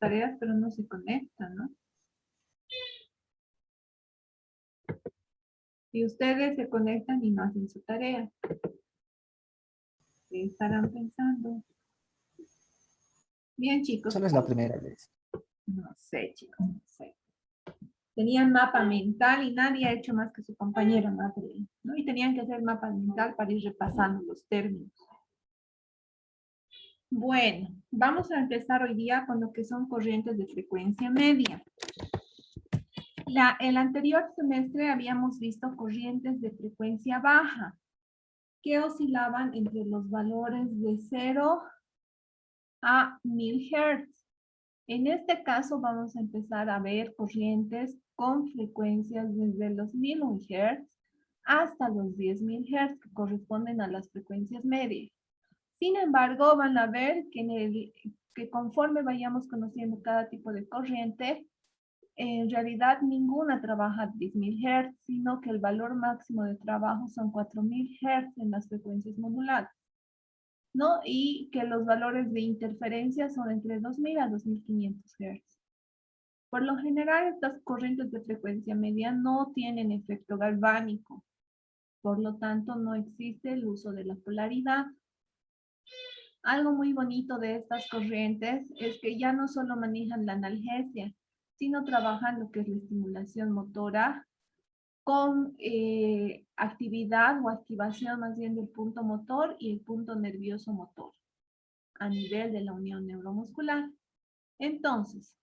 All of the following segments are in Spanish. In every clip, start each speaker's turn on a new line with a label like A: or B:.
A: tareas, pero no se conecta, ¿no? Y ustedes se conectan y no hacen su tarea. ¿Qué estarán pensando? Bien, chicos.
B: Solo es la primera vez.
A: No sé, chicos, no sé. Tenían mapa mental y nadie ha hecho más que su compañera Madeleine, ¿no? Y tenían que hacer mapa mental para ir repasando los términos. Bueno, vamos a empezar hoy día con lo que son corrientes de frecuencia media. El anterior semestre habíamos visto corrientes de frecuencia baja, que oscilaban entre los valores de 0 a 1000 Hz. En este caso vamos a empezar a ver corrientes con frecuencias desde los 1001 Hz hasta los 10.000 Hz, que corresponden a las frecuencias medias. Sin embargo, van a ver que conforme vayamos conociendo cada tipo de corriente, en realidad ninguna trabaja a 10.000 Hz, sino que el valor máximo de trabajo son 4.000 Hz en las frecuencias moduladas, ¿no? Y que los valores de interferencia son entre 2.000 a 2.500 Hz. Por lo general, estas corrientes de frecuencia media no tienen efecto galvánico. Por lo tanto, no existe el uso de la polaridad. Algo muy bonito de estas corrientes es que ya no solo manejan la analgesia, sino trabajan lo que es la estimulación motora con actividad o activación más bien del punto motor y el punto nervioso motor a nivel de la unión neuromuscular. Entonces,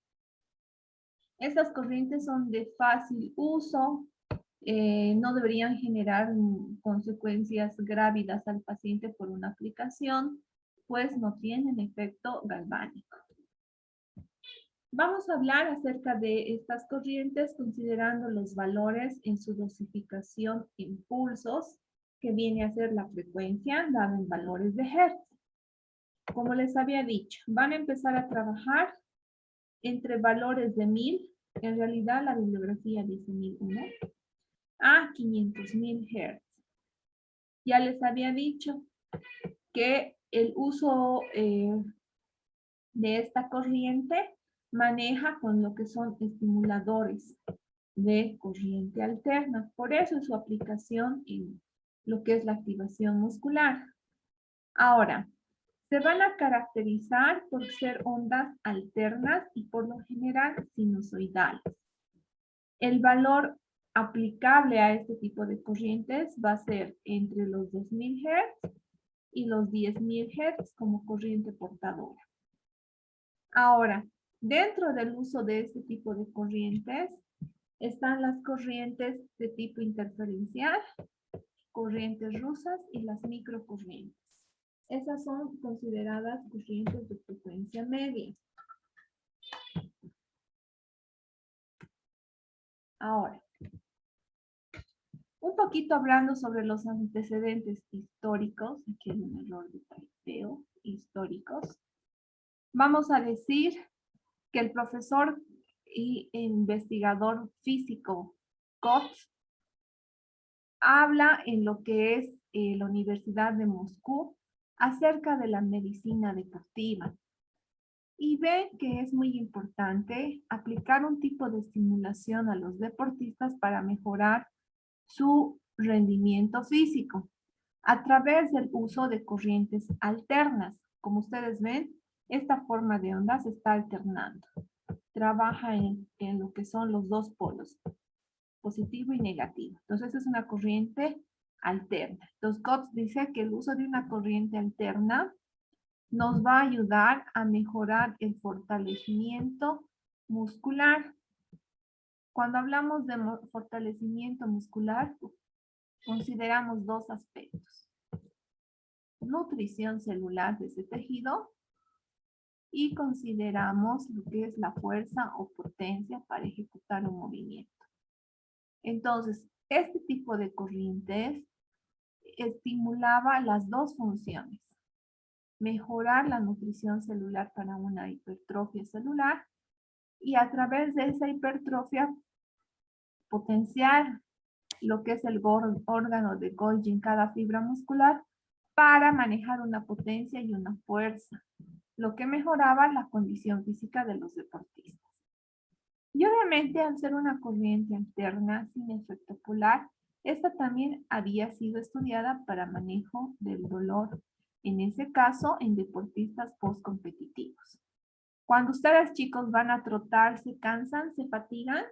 A: estas corrientes son de fácil uso, no deberían generar consecuencias grávidas al paciente por una aplicación, pues no tienen efecto galvánico. Vamos a hablar acerca de estas corrientes considerando los valores en su dosificación en pulsos, que viene a ser la frecuencia dada en valores de Hertz. Como les había dicho, van a empezar a trabajar entre valores de 1000, en realidad la bibliografía dice 1001, a 500.000 Hz. Ya les había dicho que el uso de esta corriente maneja con lo que son estimuladores de corriente alterna. Por eso es su aplicación en lo que es la activación muscular. Ahora, se van a caracterizar por ser ondas alternas y por lo general sinusoidales. El valor aplicable a este tipo de corrientes va a ser entre los 2.000 Hz y los 10.000 Hz como corriente portadora. Ahora, dentro del uso de este tipo de corrientes están las corrientes de tipo interferencial, corrientes rusas y las microcorrientes. Esas son consideradas corrientes de frecuencia media. Ahora, un poquito hablando sobre los antecedentes históricos, aquí hay un error de typeo, históricos. Vamos a decir que el profesor y investigador físico Koch habla en lo que es la Universidad de Moscú acerca de la medicina deportiva y ve que es muy importante aplicar un tipo de estimulación a los deportistas para mejorar su rendimiento físico a través del uso de corrientes alternas. Como ustedes ven, esta forma de onda se está alternando. Trabaja en lo que son los dos polos, positivo y negativo. Entonces es una corriente alterna. Entonces Koch dice que el uso de una corriente alterna nos va a ayudar a mejorar el fortalecimiento muscular. Cuando hablamos de fortalecimiento muscular, consideramos dos aspectos. Nutrición celular de ese tejido y consideramos lo que es la fuerza o potencia para ejecutar un movimiento. Entonces, este tipo de corrientes estimulaba las dos funciones. Mejorar la nutrición celular para una hipertrofia celular y a través de esa hipertrofia potenciar lo que es el órgano de Golgi en cada fibra muscular para manejar una potencia y una fuerza, lo que mejoraba la condición física de los deportistas. Y obviamente al ser una corriente alterna sin efecto polar, esta también había sido estudiada para manejo del dolor, en ese caso en deportistas postcompetitivos. Cuando ustedes chicos van a trotar, ¿se cansan, se fatigan?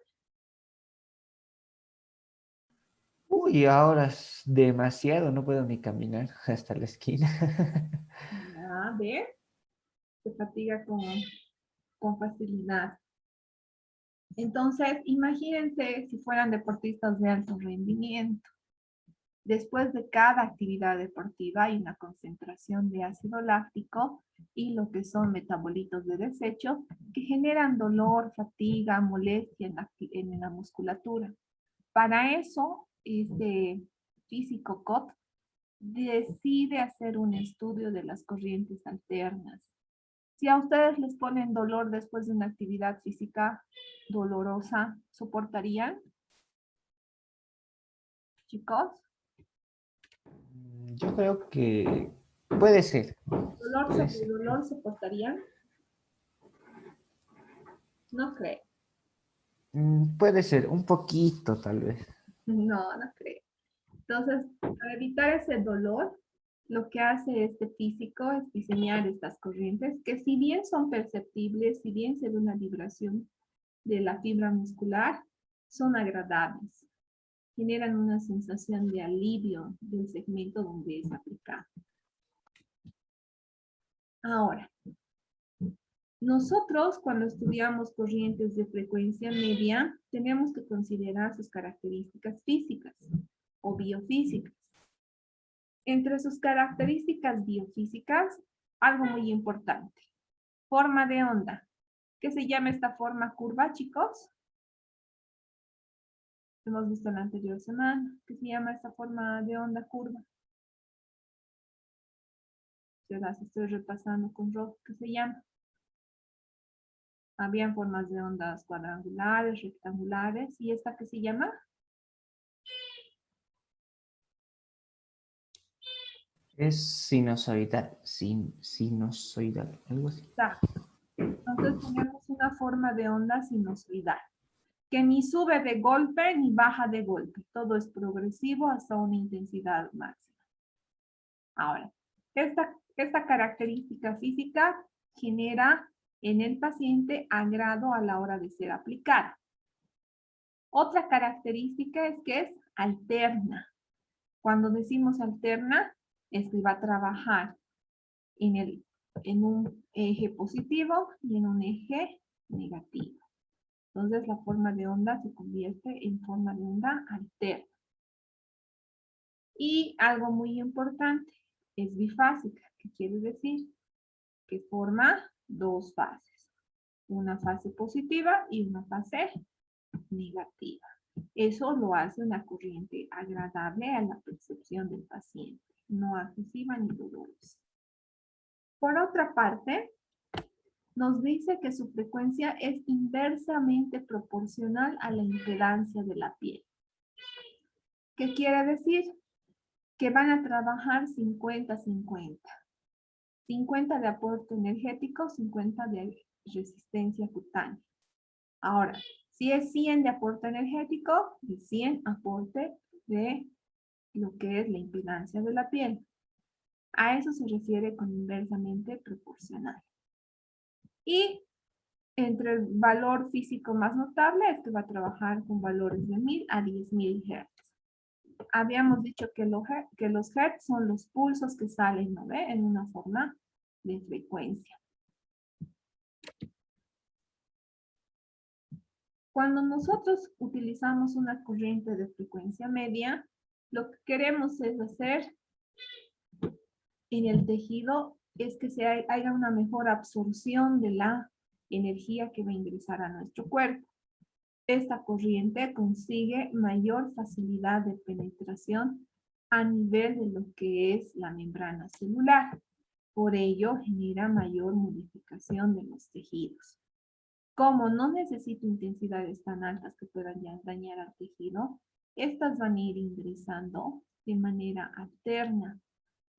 B: Uy, ahora es demasiado, no puedo ni caminar hasta la esquina.
A: A ver, se fatiga con facilidad. Entonces, imagínense si fueran deportistas de alto rendimiento. Después de cada actividad deportiva hay una concentración de ácido láctico y lo que son metabolitos de desecho que generan dolor, fatiga, molestia en la musculatura. Para eso, este físico COT decide hacer un estudio de las corrientes alternas. Si a ustedes les ponen dolor después de una actividad física dolorosa, ¿soportarían, chicos?
B: Yo creo que puede ser,
A: ¿Dolor
B: puede
A: sobre
B: ser.
A: dolor soportarían? No creo.
B: Puede ser, un poquito tal vez.
A: No, no creo. Entonces, para evitar ese dolor, lo que hace este físico es diseñar estas corrientes que si bien son perceptibles, si bien se ve una vibración de la fibra muscular, son agradables. Generan una sensación de alivio del segmento donde es aplicado. Ahora, nosotros cuando estudiamos corrientes de frecuencia media, tenemos que considerar sus características físicas o biofísicas. Entre sus características biofísicas, algo muy importante. Forma de onda. ¿Qué se llama esta forma curva, chicos? Hemos visto la anterior semana. ¿Qué se llama esta forma de onda curva? Se las estoy repasando con rojo. ¿Qué se llama? Habían formas de ondas cuadrangulares, rectangulares. ¿Y esta qué se llama?
B: Es sinusoidal, sinusoidal, algo así.
A: Exacto. Entonces tenemos una forma de onda sinusoidal, que ni sube de golpe ni baja de golpe. Todo es progresivo hasta una intensidad máxima. Ahora, esta característica física genera en el paciente agrado a la hora de ser aplicada. Otra característica es que es alterna. Cuando decimos alterna, es que va a trabajar en un eje positivo y en un eje negativo. Entonces la forma de onda se convierte en forma de onda alterna. Y algo muy importante, es bifásica, que quiere decir que forma dos fases, una fase positiva y una fase negativa. Eso lo hace una corriente agradable a la percepción del paciente, no agresiva ni dolorosa. Por otra parte, nos dice que su frecuencia es inversamente proporcional a la impedancia de la piel. ¿Qué quiere decir? Que van a trabajar 50-50. 50 de aporte energético, 50 de resistencia cutánea. Ahora, si es 100 de aporte energético y 100 aporte de lo que es la impedancia de la piel. A eso se refiere con inversamente proporcional. Y entre el valor físico más notable es que va a trabajar con valores de 1000 a 10.000 Hz. Habíamos dicho que los Hz son los pulsos que salen, ¿no ve? En una forma de frecuencia. Cuando nosotros utilizamos una corriente de frecuencia media, lo que queremos es hacer en el tejido es que haya una mejor absorción de la energía que va a ingresar a nuestro cuerpo. Esta corriente consigue mayor facilidad de penetración a nivel de lo que es la membrana celular. Por ello, genera mayor modificación de los tejidos. Como no necesito intensidades tan altas que puedan dañar al tejido, estas van a ir ingresando de manera alterna.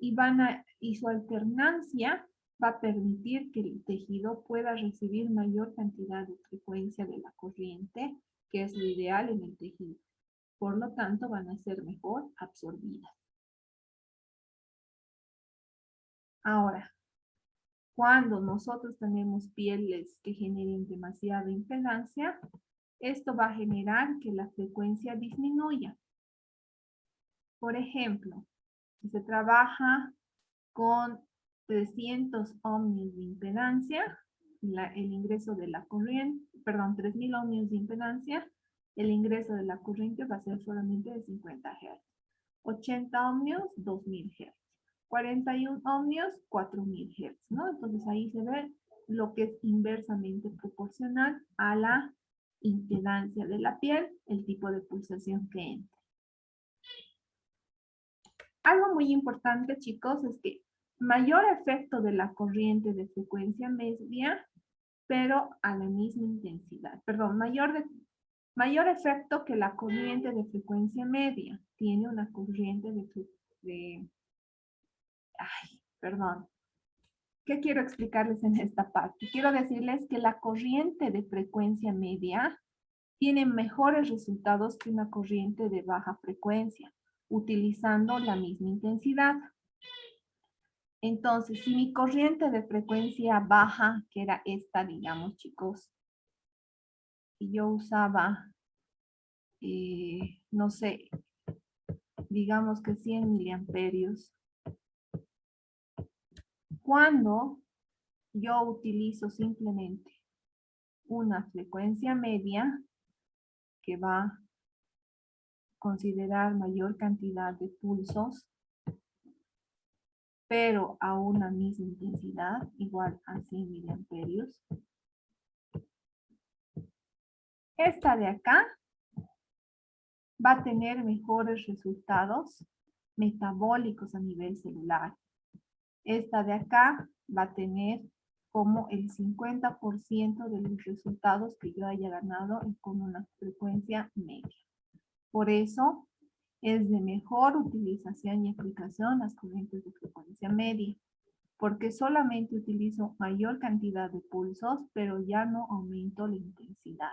A: y su alternancia va a permitir que el tejido pueda recibir mayor cantidad de frecuencia de la corriente, que es lo ideal en el tejido. Por lo tanto, van a ser mejor absorbidas. Ahora, cuando nosotros tenemos pieles que generen demasiada impedancia, esto va a generar que la frecuencia disminuya. Por ejemplo, si se trabaja con 300 ohmios de impedancia, el ingreso de la corriente, perdón, 3000 ohmios de impedancia, el ingreso de la corriente va a ser solamente de 50 Hz. 80 ohmios, 2000 Hz. 41 ohmios, 4000 Hz, ¿no? Entonces ahí se ve lo que es inversamente proporcional a la impedancia de la piel, el tipo de pulsación que entra. Algo muy importante, chicos, es que mayor efecto de la corriente de frecuencia media, pero a la misma intensidad. Perdón, mayor efecto que la corriente de frecuencia media. Tiene una corriente perdón. ¿Qué quiero explicarles en esta parte? Quiero decirles que la corriente de frecuencia media tiene mejores resultados que una corriente de baja frecuencia, utilizando la misma intensidad. Entonces, si mi corriente de frecuencia baja, que era esta, digamos, chicos, y yo usaba, no sé, digamos que 100 miliamperios, cuando yo utilizo simplemente una frecuencia media que va a considerar mayor cantidad de pulsos, pero a una misma intensidad, igual a 100 miliamperios. Esta de acá va a tener mejores resultados metabólicos a nivel celular. Esta de acá va a tener como el 50% de los resultados que yo haya ganado con una frecuencia media. Por eso es de mejor utilización y aplicación las corrientes de frecuencia media, porque solamente utilizo mayor cantidad de pulsos, pero ya no aumento la intensidad.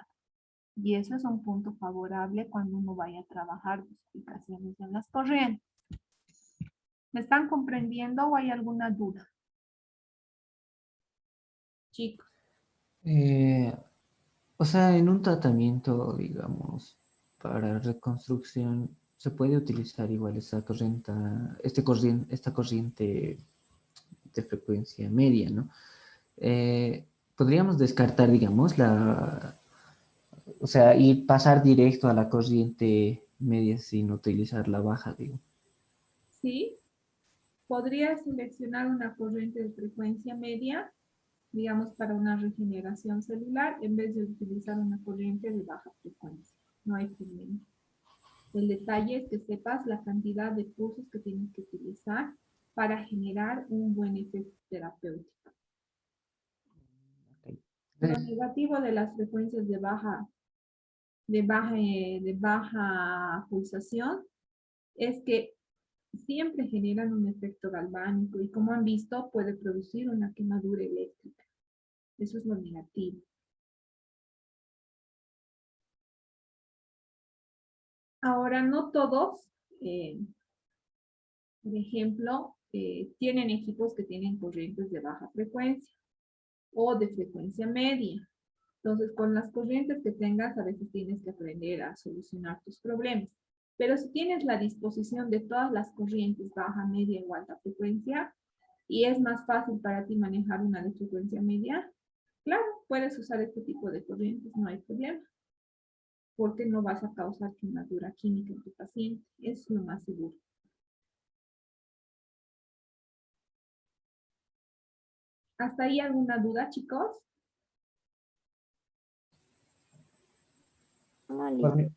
A: Y eso es un punto favorable cuando uno vaya a trabajar dosificaciones en las corrientes. ¿Me están comprendiendo o hay alguna duda? Chicos.
B: O sea, en un tratamiento, digamos, para reconstrucción, se puede utilizar igual esa corriente, esta corriente de frecuencia media, ¿no? Podríamos descartar, digamos, o sea, y pasar directo a la corriente media sin utilizar la baja, digo.
A: Sí, podría seleccionar una corriente de frecuencia media, digamos, para una regeneración celular, en vez de utilizar una corriente de baja frecuencia. No hay problema. El detalle es que sepas la cantidad de pulsos que tienes que utilizar para generar un buen efecto terapéutico.
B: Okay.
A: Lo
B: Entonces,
A: negativo de las frecuencias de baja pulsación es que siempre generan un efecto galvánico y, como han visto, puede producir una quemadura eléctrica. Eso es lo negativo. Ahora, no todos, por ejemplo, tienen equipos que tienen corrientes de baja frecuencia o de frecuencia media. Entonces, con las corrientes que tengas, a veces tienes que aprender a solucionar tus problemas. Pero si tienes la disposición de todas las corrientes, baja, media o alta frecuencia, y es más fácil para ti manejar una de frecuencia media, claro, puedes usar este tipo de corrientes, no hay problema, porque no vas a causar quemadura química en tu paciente. Es lo más seguro. ¿Hasta ahí alguna duda, chicos?
B: por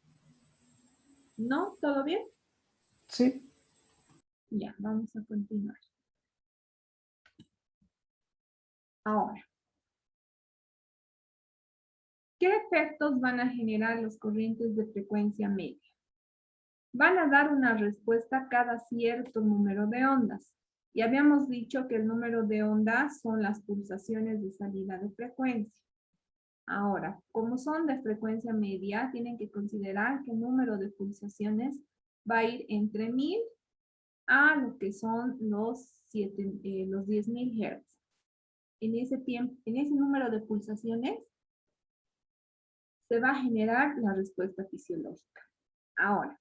A: ¿No? ¿Todo bien?
B: sí.
A: Ya, vamos a continuar. Ahora, ¿qué efectos van a generar las corrientes de frecuencia media? Van a dar una respuesta cada cierto número de ondas. Y habíamos dicho que el número de ondas son las pulsaciones de salida de frecuencia. Ahora, como son de frecuencia media, tienen que considerar que el número de pulsaciones va a ir entre 1000 a lo que son los 10.000 Hz. En ese tiempo, en ese número de pulsaciones, se va a generar la respuesta fisiológica. Ahora,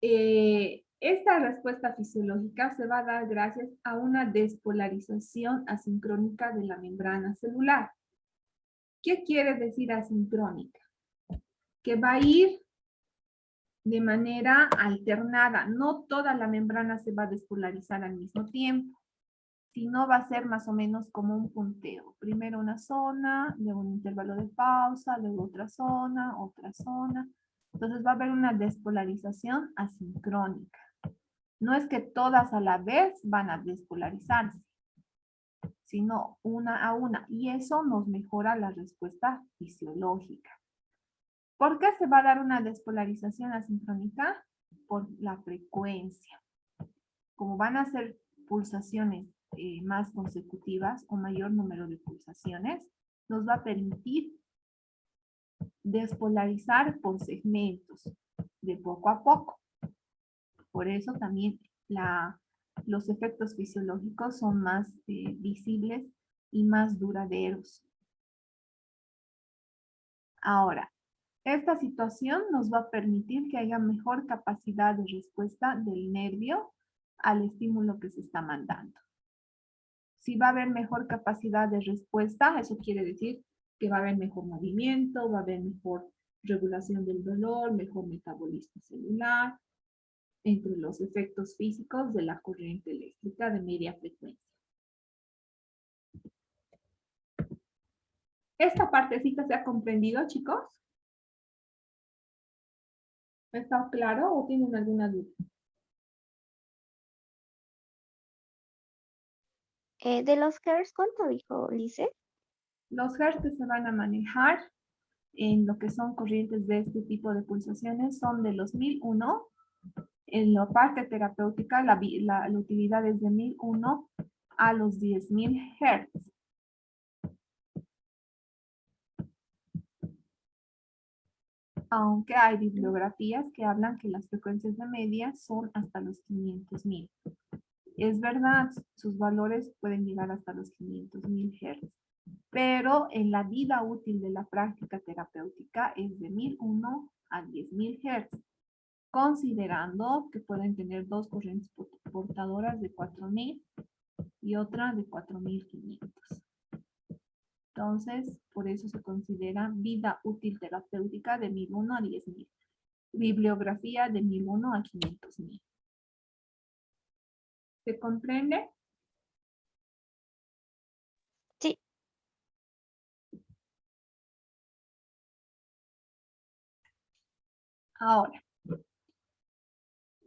A: esta respuesta fisiológica se va a dar gracias a una despolarización asincrónica de la membrana celular. ¿Qué quiere decir asincrónica? Que va a ir de manera alternada. No toda la membrana se va a despolarizar al mismo tiempo, sino va a ser más o menos como un punteo. Primero una zona, luego un intervalo de pausa, luego otra zona, otra zona. Entonces va a haber una despolarización asincrónica. No es que todas a la vez van a despolarizarse, sino una a una. Y eso nos mejora la respuesta fisiológica. ¿Por qué se va a dar una despolarización asincrónica? Por la frecuencia. Como van a ser pulsaciones más consecutivas o mayor número de pulsaciones, nos va a permitir despolarizar por segmentos de poco a poco. Por eso también los efectos fisiológicos son más visibles y más duraderos. Ahora, esta situación nos va a permitir que haya mejor capacidad de respuesta del nervio al estímulo que se está mandando. Si va a haber mejor capacidad de respuesta, eso quiere decir que va a haber mejor movimiento, va a haber mejor regulación del dolor, mejor metabolismo celular, entre los efectos físicos de la corriente eléctrica de media frecuencia. ¿Esta partecita se ha comprendido, chicos? ¿Está claro o tienen alguna duda?
C: De los hertz, ¿cuánto dijo Lice?
A: Los hertz que se van a manejar en lo que son corrientes de este tipo de pulsaciones son de los 1001. En la parte terapéutica, la utilidad es de 1001 a los 10.000 Hz. Aunque hay bibliografías que hablan que las frecuencias de media son hasta los 500.000. Es verdad, sus valores pueden llegar hasta los 500.000 Hz, pero en la vida útil de la práctica terapéutica es de 1001 a 10.000 Hz, considerando que pueden tener dos corrientes portadoras de 4.000 y otra de 4.500. Entonces, por eso se considera vida útil terapéutica de 1001 a 10.000. Bibliografía de 1001 a 500.000. ¿Se comprende?
C: Sí.
A: Ahora,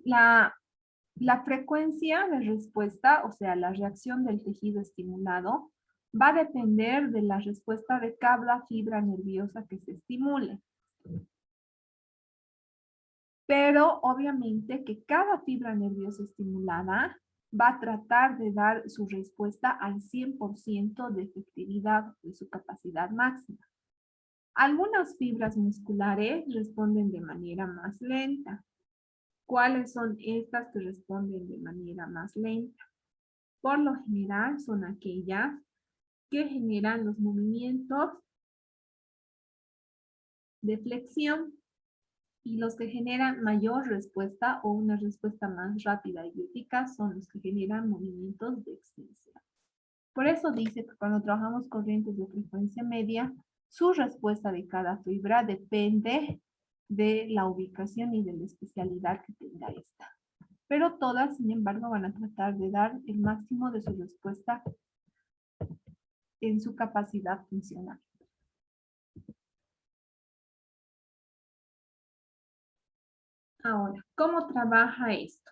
A: la frecuencia de respuesta, o sea, la reacción del tejido estimulado, va a depender de la respuesta de cada fibra nerviosa que se estimule. Pero obviamente que cada fibra nerviosa estimulada va a tratar de dar su respuesta al 100% de efectividad de su capacidad máxima. Algunas fibras musculares responden de manera más lenta. ¿Cuáles son estas que responden de manera más lenta? Por lo general son aquellas que generan los movimientos de flexión y los que generan mayor respuesta o una respuesta más rápida y eficaz son los que generan movimientos de extensión. Por eso dice que cuando trabajamos corrientes de frecuencia media, su respuesta de cada fibra depende de la ubicación y de la especialidad que tenga esta. Pero todas, sin embargo, van a tratar de dar el máximo de su respuesta en su capacidad funcional. Ahora, ¿cómo trabaja esto?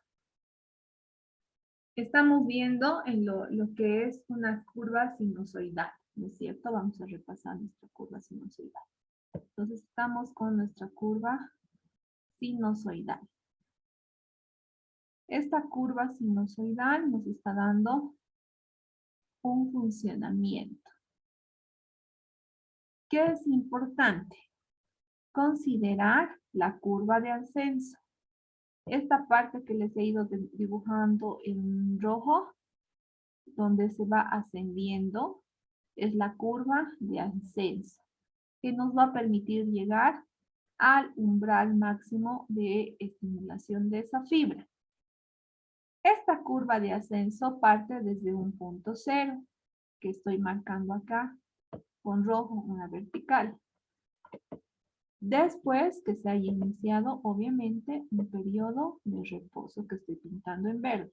A: Estamos viendo en lo que es una curva sinusoidal, ¿no es cierto? Vamos a repasar nuestra curva sinusoidal. Entonces, estamos con nuestra curva sinusoidal. Esta curva sinusoidal nos está dando un funcionamiento. ¿Qué es importante? Considerar la curva de ascenso. Esta parte que les he ido dibujando en rojo, donde se va ascendiendo, es la curva de ascenso, que nos va a permitir llegar al umbral máximo de estimulación de esa fibra. Esta curva de ascenso parte desde un punto cero, que estoy marcando acá con rojo, una vertical. Después que se haya iniciado, obviamente, un periodo de reposo que estoy pintando en verde.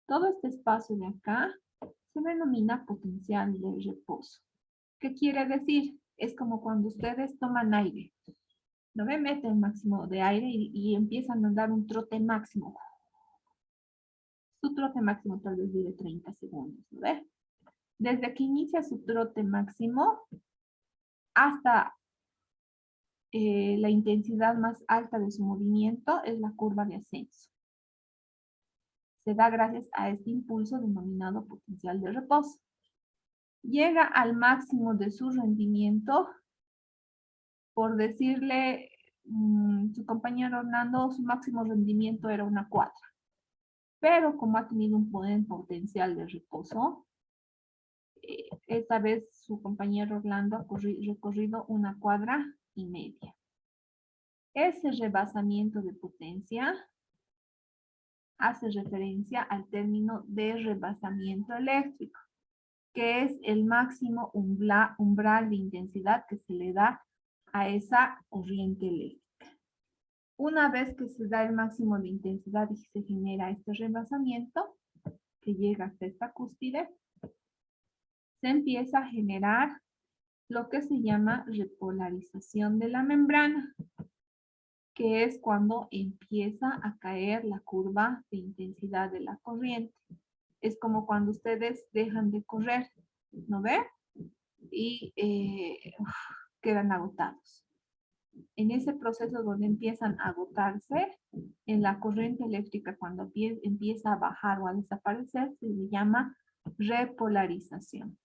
A: Todo este espacio de acá se denomina potencial de reposo. ¿Qué quiere decir? Es como cuando ustedes toman aire. ¿No ve? Meten máximo de aire y empiezan a dar un trote máximo. Su trote máximo tal vez dure 30 segundos, ¿no ve? Desde que inicia su trote máximo hasta la intensidad más alta de su movimiento es la curva de ascenso. Se da gracias a este impulso denominado potencial de reposo. Llega al máximo de su rendimiento, por decirle, su compañero Hernando, su máximo rendimiento era una cuadra. Pero como ha tenido un buen potencial de reposo, esta vez su compañero Orlando ha recorrido una cuadra y media. Ese rebasamiento de potencia hace referencia al término de rebasamiento eléctrico, que es el máximo umbral de intensidad que se le da a esa corriente eléctrica. Una vez que se da el máximo de intensidad y se genera este rebasamiento, que llega hasta esta cúspide, se empieza a generar lo que se llama repolarización de la membrana, que es cuando empieza a caer la curva de intensidad de la corriente. Es como cuando ustedes dejan de correr, ¿no ve? Y quedan agotados. En ese proceso donde empiezan a agotarse, en la corriente eléctrica cuando empieza a bajar o a desaparecer, se le llama repolarización.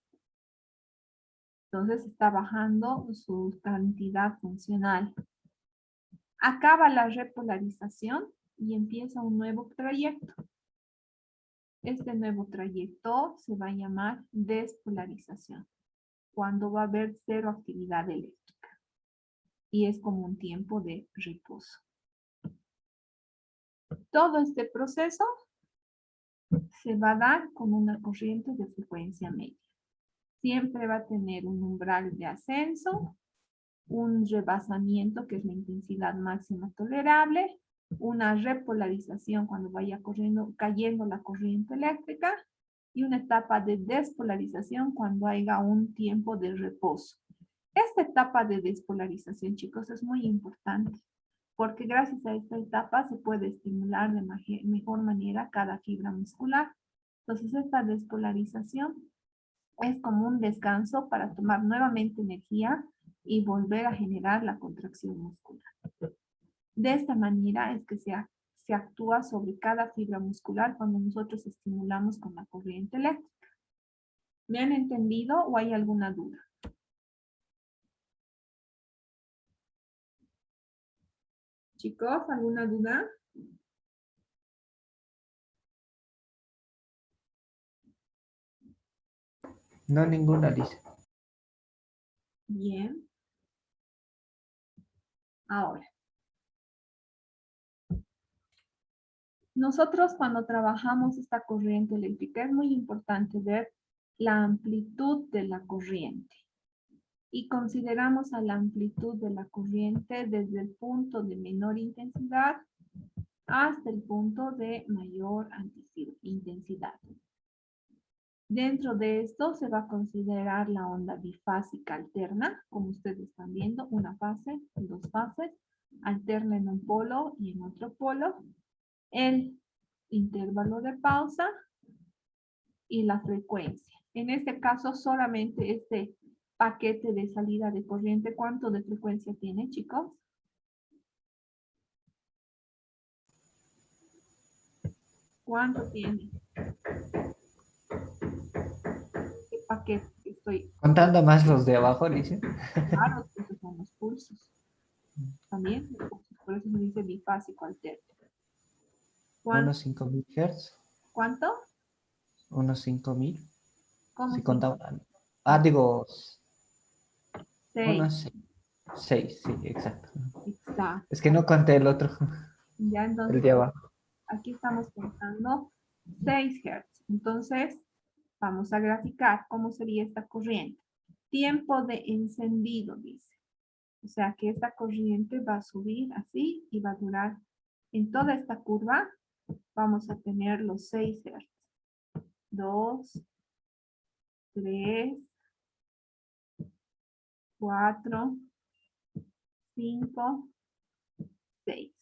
A: Entonces está bajando su cantidad funcional. Acaba la repolarización y empieza un nuevo trayecto. Este nuevo trayecto se va a llamar despolarización, cuando va a haber cero actividad eléctrica. Y es como un tiempo de reposo. Todo este proceso se va a dar con una corriente de frecuencia media. Siempre va a tener un umbral de ascenso, un rebasamiento, que es la intensidad máxima tolerable, una repolarización cuando vaya cayendo la corriente eléctrica, y una etapa de despolarización cuando haya un tiempo de reposo. Esta etapa de despolarización, chicos, es muy importante, porque gracias a esta etapa se puede estimular de mejor manera cada fibra muscular. Entonces, esta despolarización es como un descanso para tomar nuevamente energía y volver a generar la contracción muscular. De esta manera es que se actúa sobre cada fibra muscular cuando nosotros estimulamos con la corriente eléctrica. ¿Me han entendido o hay alguna duda? Chicos, ¿alguna duda?
B: No, ninguna, Liz.
A: Bien. Ahora, nosotros cuando trabajamos esta corriente eléctrica es muy importante ver la amplitud de la corriente. Y consideramos a la amplitud de la corriente desde el punto de menor intensidad hasta el punto de mayor intensidad. Dentro de esto se va a considerar la onda bifásica alterna, como ustedes están viendo, una fase, dos fases, alterna en un polo y en otro polo, el intervalo de pausa y la frecuencia. En este caso solamente este paquete de salida de corriente, ¿cuánto de frecuencia tiene, chicos? ¿Cuánto tiene? ¿Qué paquete estoy?
B: Contando más los de abajo, dice.
A: Claro, estos son los pulsos. También, por eso se dice bifásico alterno.
B: Unos 5000 Hz.
A: ¿Cuánto?
B: Unos 5000.
A: ¿Cómo
B: Si
A: se
B: contaba. Ah, digo,
A: 6?
B: unos 6, sí, exacto.
A: Exacto.
B: Es que no conté el otro,
A: Ya
B: el
A: entonces,
B: de abajo.
A: aquí estamos contando 6 Hz. Entonces, vamos a graficar cómo sería esta corriente. Tiempo de encendido, dice. O sea que esta corriente va a subir así y va a durar en toda esta curva. Vamos a tener los 6 Hz. 2, 3, 4, 5, 6.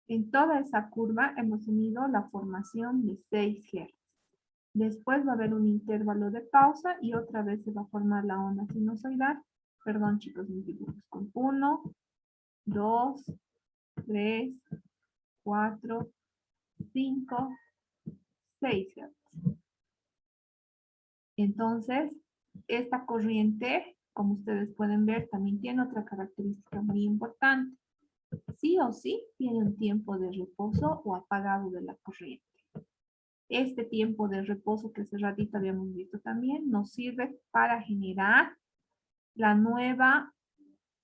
A: En toda esa curva hemos tenido la formación de 6 Hz. Después va a haber un intervalo de pausa y otra vez se va a formar la onda sinusoidal. Perdón, chicos, mis dibujos. Con 1, 2, 3, 4, 5, 6 Hz. Entonces, esta corriente, como ustedes pueden ver, también tiene otra característica muy importante. Sí o sí tiene un tiempo de reposo o apagado de la corriente. Este tiempo de reposo que hace ratito habíamos visto también nos sirve para generar la nueva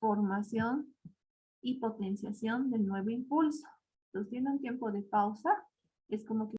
A: formación y potenciación del nuevo impulso. Entonces tiene un tiempo de pausa, es como que